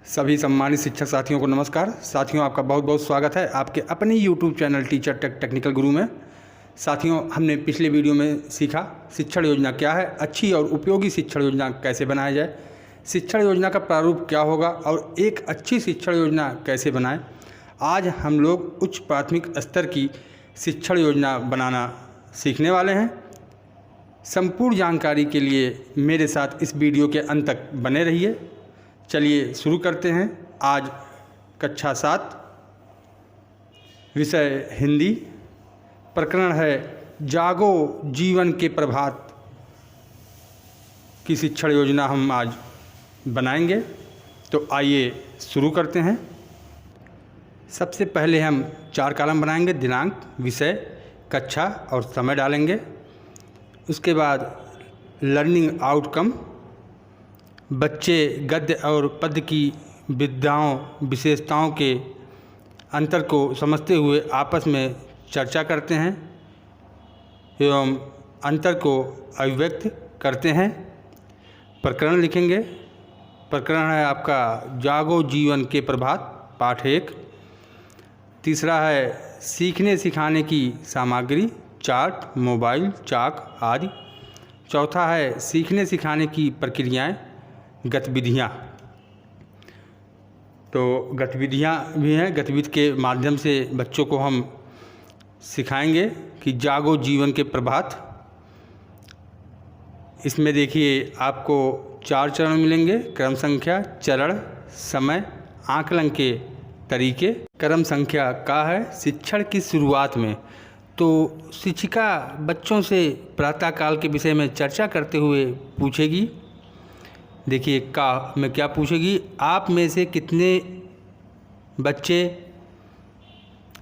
सभी सम्मानित शिक्षक साथियों को नमस्कार। साथियों, आपका बहुत बहुत स्वागत है आपके अपने YouTube चैनल टीचर टेक्निकल गुरु में। साथियों, हमने पिछले वीडियो में सीखा शिक्षण योजना क्या है, अच्छी और उपयोगी शिक्षण योजना कैसे बनाया जाए, शिक्षण योजना का प्रारूप क्या होगा और एक अच्छी शिक्षण योजना कैसे बनाएं। आज हम लोग उच्च प्राथमिक स्तर की शिक्षण योजना बनाना सीखने वाले हैं। संपूर्ण जानकारी के लिए मेरे साथ इस वीडियो के अंत तक बने रहिए। चलिए शुरू करते हैं। आज कक्षा 7 विषय हिंदी, प्रकरण है जागो जीवन के प्रभात की शिक्षण योजना हम आज बनाएंगे। तो आइए शुरू करते हैं। सबसे पहले हम 4 कॉलम बनाएंगे, दिनांक, विषय, कक्षा और समय डालेंगे। उसके बाद लर्निंग आउटकम, बच्चे गद्य और पद्य की विशेषताओं के अंतर को समझते हुए आपस में चर्चा करते हैं एवं अंतर को अभिव्यक्त करते हैं। प्रकरण लिखेंगे। प्रकरण है आपका जागो जीवन के प्रभात, पाठ 1। तीसरा है सीखने सिखाने की सामग्री, चार्ट, मोबाइल, चाक आदि। चौथा है सीखने सिखाने की प्रक्रियाएं, गतिविधियाँ। तो गतिविधियाँ भी हैं, गतिविधि के माध्यम से बच्चों को हम सिखाएंगे कि जागो जीवन के प्रभात। इसमें देखिए आपको 4 चरण मिलेंगे, क्रम संख्या, चरण, समय, आकलन के तरीके। क्रम संख्या का है शिक्षण की शुरुआत में। तो शिक्षिका बच्चों से प्रातःकाल के विषय में चर्चा करते हुए पूछेगी। देखिए का में क्या पूछेगी, आप में से कितने बच्चे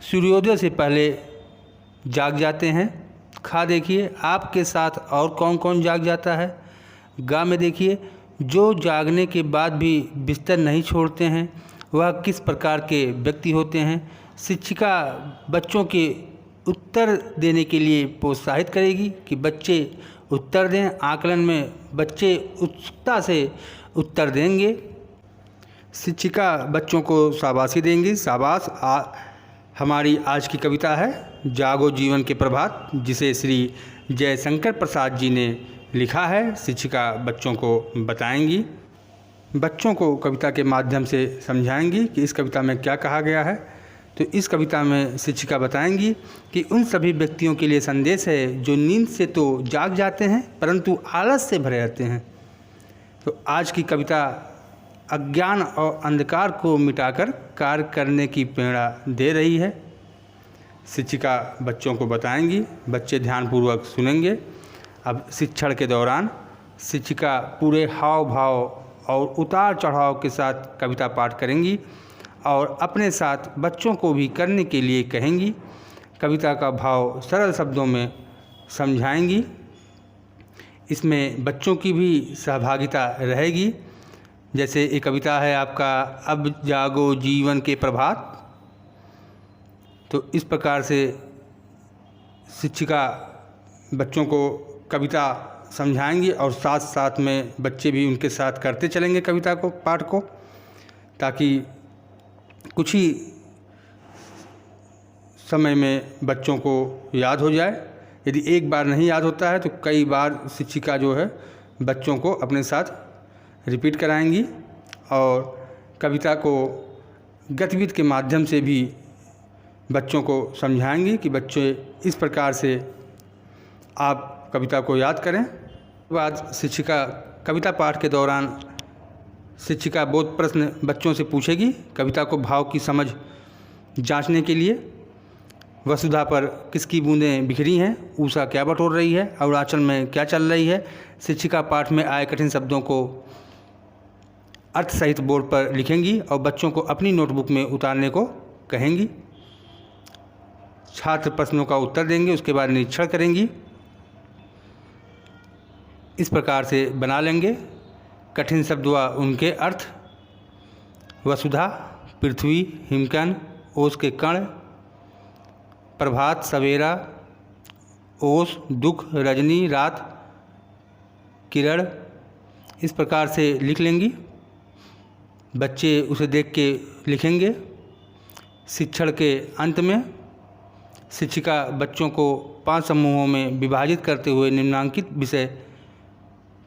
सूर्योदय से पहले जाग जाते हैं। खा देखिए आपके साथ और कौन कौन जाग जाता है। गा में देखिए जो जागने के बाद भी बिस्तर नहीं छोड़ते हैं वह किस प्रकार के व्यक्ति होते हैं। शिक्षिका बच्चों के उत्तर देने के लिए प्रोत्साहित करेगी कि बच्चे उत्तर दें। आकलन में बच्चे उत्सुकता से उत्तर देंगे। शिक्षिका बच्चों को शाबाशी देंगी। शाबाश। हमारी आज की कविता है जागो जीवन के प्रभात, जिसे श्री जयशंकर प्रसाद जी ने लिखा है। शिक्षिका बच्चों को बताएंगी, बच्चों को कविता के माध्यम से समझाएंगी कि इस कविता में क्या कहा गया है। तो इस कविता में शिक्षिका बताएंगी कि उन सभी व्यक्तियों के लिए संदेश है जो नींद से तो जाग जाते हैं परंतु आलस से भरे रहते हैं। तो आज की कविता अज्ञान और अंधकार को मिटाकर कार्य करने की प्रेरणा दे रही है। शिक्षिका बच्चों को बताएंगी, बच्चे ध्यानपूर्वक सुनेंगे। अब शिक्षण के दौरान शिक्षिका पूरे हाव भाव और उतार चढ़ाव के साथ कविता पाठ करेंगी और अपने साथ बच्चों को भी करने के लिए कहेंगी। कविता का भाव सरल शब्दों में समझाएंगी। इसमें बच्चों की भी सहभागिता रहेगी। जैसे एक कविता है आपका अब जागो जीवन के प्रभात। तो इस प्रकार से शिक्षिका बच्चों को कविता समझाएंगी और साथ साथ में बच्चे भी उनके साथ करते चलेंगे कविता को, पाठ को, ताकि कुछ ही समय में बच्चों को याद हो जाए। यदि एक बार नहीं याद होता है तो कई बार शिक्षिका जो है बच्चों को अपने साथ रिपीट कराएंगी और कविता को गतिविधि के माध्यम से भी बच्चों को समझाएंगी कि बच्चे इस प्रकार से आप कविता को याद करें। बाद शिक्षिका कविता पाठ के दौरान शिक्षिका बोध प्रश्न बच्चों से पूछेगी कविता को भाव की समझ जांचने के लिए। वसुधा पर किसकी बूंदें बिखरी हैं, ऊषा क्या बटोर रही है, अरुणाचल में क्या चल रही है। शिक्षिका पाठ में आए कठिन शब्दों को अर्थ सहित बोर्ड पर लिखेंगी और बच्चों को अपनी नोटबुक में उतारने को कहेंगी। छात्र प्रश्नों का उत्तर देंगे, उसके बाद निरीक्षण करेंगी। इस प्रकार से बना लेंगे। कठिन शब्द व उनके अर्थ, वसुधा, पृथ्वी, हिमकण, ओस के कण, प्रभात, सवेरा, ओस, दुख, रजनी, रात, किरण, इस प्रकार से लिख लेंगी। बच्चे उसे देख के लिखेंगे। शिक्षण के अंत में शिक्षिका बच्चों को 5 समूहों में विभाजित करते हुए निम्नांकित विषय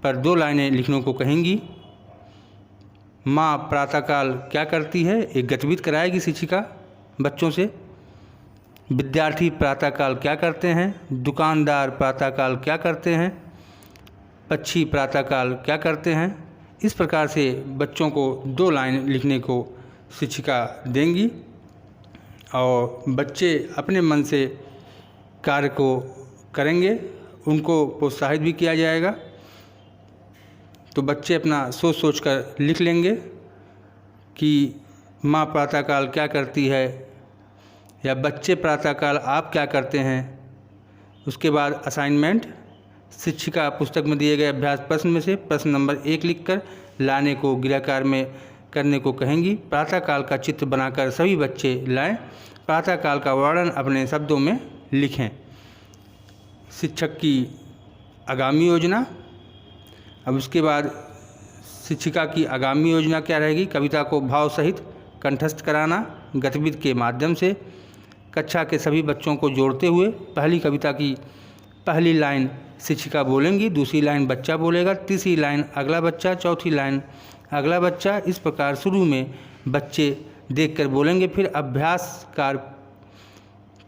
पर 2 लाइनें लिखने को कहेंगी। माँ प्रातःकाल क्या करती है, एक गतिविधि कराएगी शिक्षिका बच्चों से। विद्यार्थी प्रातःकाल क्या करते हैं, दुकानदार प्रातःकाल क्या करते हैं, पक्षी प्रातःकाल क्या करते हैं। इस प्रकार से बच्चों को 2 लाइन लिखने को शिक्षिका देंगी और बच्चे अपने मन से कार्य को करेंगे, उनको प्रोत्साहित भी किया जाएगा। तो बच्चे अपना सोच सोच कर लिख लेंगे कि माँ प्रातःकाल क्या करती है या बच्चे प्रातःकाल आप क्या करते हैं। उसके बाद असाइनमेंट, शिक्षिका पुस्तक में दिए गए अभ्यास प्रश्न में से प्रश्न नंबर 1 लिखकर लाने को गृहाकार में करने को कहेंगी। प्रातःकाल का चित्र बनाकर सभी बच्चे लाएं। प्रातःकाल का वर्णन अपने शब्दों में लिखें। शिक्षक की आगामी योजना। अब उसके बाद शिक्षिका की आगामी योजना क्या रहेगी, कविता को भाव सहित कंठस्थ कराना गतिविधि के माध्यम से। कक्षा के सभी बच्चों को जोड़ते हुए पहली कविता की पहली लाइन शिक्षिका बोलेंगी, दूसरी लाइन बच्चा बोलेगा, तीसरी लाइन अगला बच्चा, चौथी लाइन अगला बच्चा। इस प्रकार शुरू में बच्चे देखकर बोलेंगे, फिर अभ्यासकार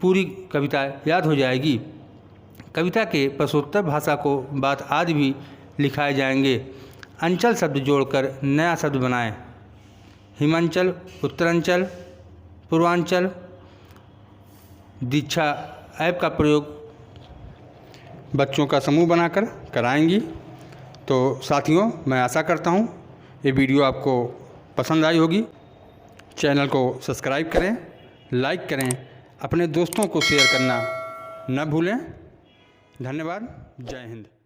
पूरी कविता याद हो जाएगी। कविता के प्रश्नोत्तर भाषा को बात आदि भी लिखाए जाएंगे। अंचल शब्द जोड़कर नया शब्द बनाएं। हिमांचल, उत्तरांचल, पूर्वांचल। दीक्षा ऐप का प्रयोग बच्चों का समूह बनाकर कराएंगी। तो साथियों, मैं आशा करता हूँ ये वीडियो आपको पसंद आई होगी। चैनल को सब्सक्राइब करें, लाइक करें, अपने दोस्तों को शेयर करना न भूलें। धन्यवाद। जय हिंद।